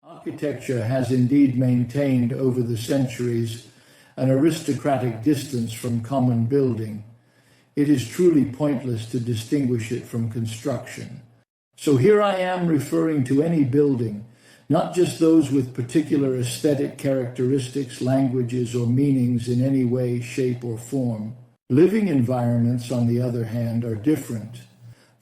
Architecture has indeed maintained over the centuries an aristocratic distance from common building. It is truly pointless to distinguish it from construction. So here I am referring to any building, not just those with particular aesthetic characteristics, languages, or meanings in any way, shape, or form. Living environments, on the other hand, are different.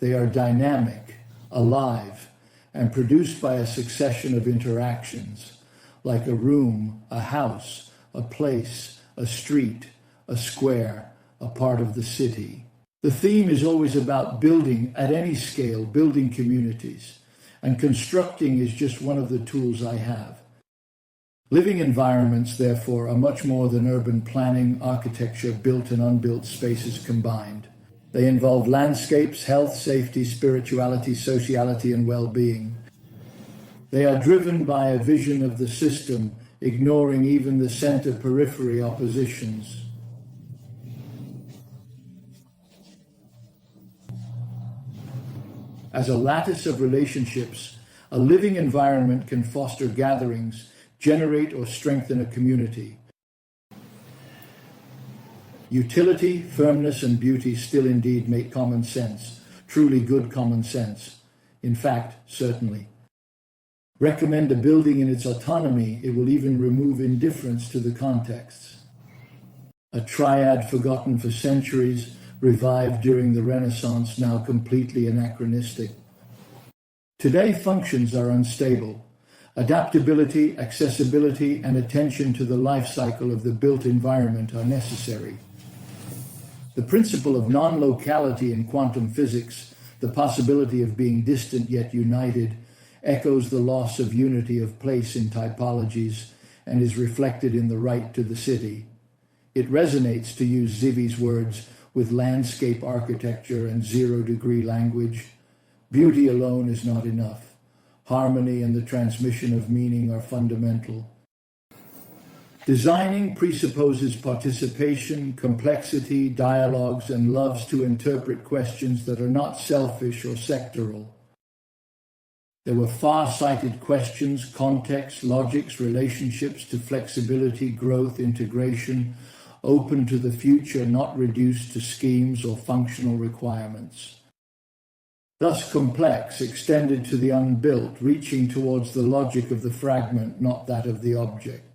They are dynamic, alive, and produced by a succession of interactions, like a room, a house, a place, a street, a square, a part of the city. The theme is always about building at any scale, building communities, and constructing is just one of the tools I have. Living environments, therefore, are much more than urban planning, architecture, built and unbuilt spaces combined. They involve landscapes, health, safety, spirituality, sociality, and well-being. They are driven by a vision of the system, ignoring even the center-periphery oppositions. As a lattice of relationships, a living environment can foster gatherings, generate or strengthen a community. Utility, firmness, and beauty still indeed make common sense, truly good common sense. In fact, certainly. Recommend a building in its autonomy, it will even remove indifference to the contexts. A triad forgotten for centuries, revived during the Renaissance, now completely anachronistic. Today, functions are unstable. Adaptability, accessibility, and attention to the life cycle of the built environment are necessary. The principle of non-locality in quantum physics, the possibility of being distant yet united, echoes the loss of unity of place in typologies and is reflected in the right to the city. It resonates, to use Zivi's words, with landscape architecture and zero-degree language. Beauty alone is not enough. Harmony and the transmission of meaning are fundamental. Designing presupposes participation, complexity, dialogues, and loves to interpret questions that are not selfish or sectoral. There were far-sighted questions, context, logics, relationships to flexibility, growth, integration, open to the future, not reduced to schemes or functional requirements. Thus complex, extended to the unbuilt, reaching towards the logic of the fragment, not that of the object.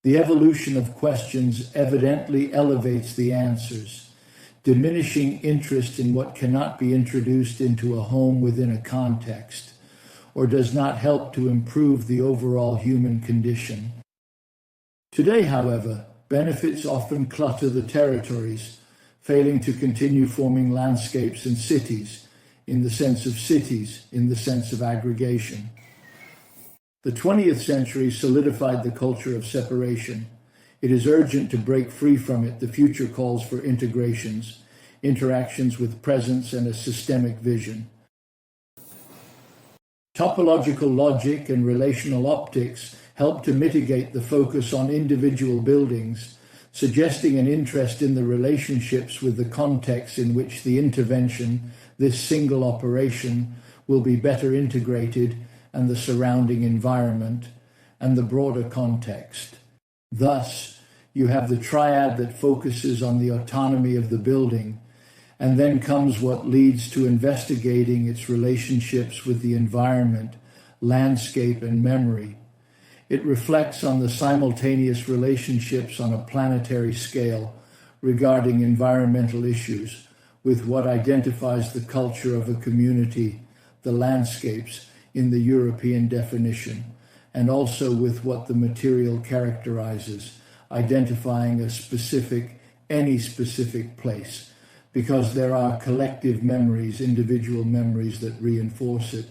The evolution of questions evidently elevates the answers, diminishing interest in what cannot be introduced into a home within a context, or does not help to improve the overall human condition. Today, however, benefits often clutter the territories, failing to continue forming landscapes and cities, in the sense of aggregation. The 20th century solidified the culture of separation. It is urgent to break free from it. The future calls for integrations, interactions with presence and a systemic vision. Topological logic and relational optics help to mitigate the focus on individual buildings, suggesting an interest in the relationships with the context in which the intervention, this single operation, will be better integrated, and the surrounding environment, and the broader context. Thus, you have the triad that focuses on the autonomy of the building, and then comes what leads to investigating its relationships with the environment, landscape, and memory. It reflects on the simultaneous relationships on a planetary scale regarding environmental issues, with what identifies the culture of a community, the landscapes, in the European definition, and also with what the material characterizes, identifying any specific place, because there are collective memories, individual memories that reinforce it.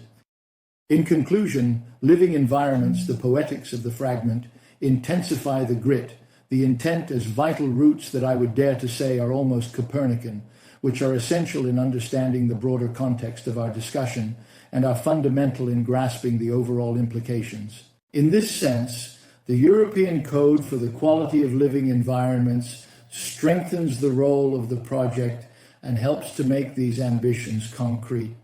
In conclusion, living environments, the poetics of the fragment, intensify the grit, the intent as vital roots that I would dare to say are almost Copernican, which are essential in understanding the broader context of our discussion and are fundamental in grasping the overall implications. In this sense, the European Code for the Quality of Living Environments strengthens the role of the project and helps to make these ambitions concrete.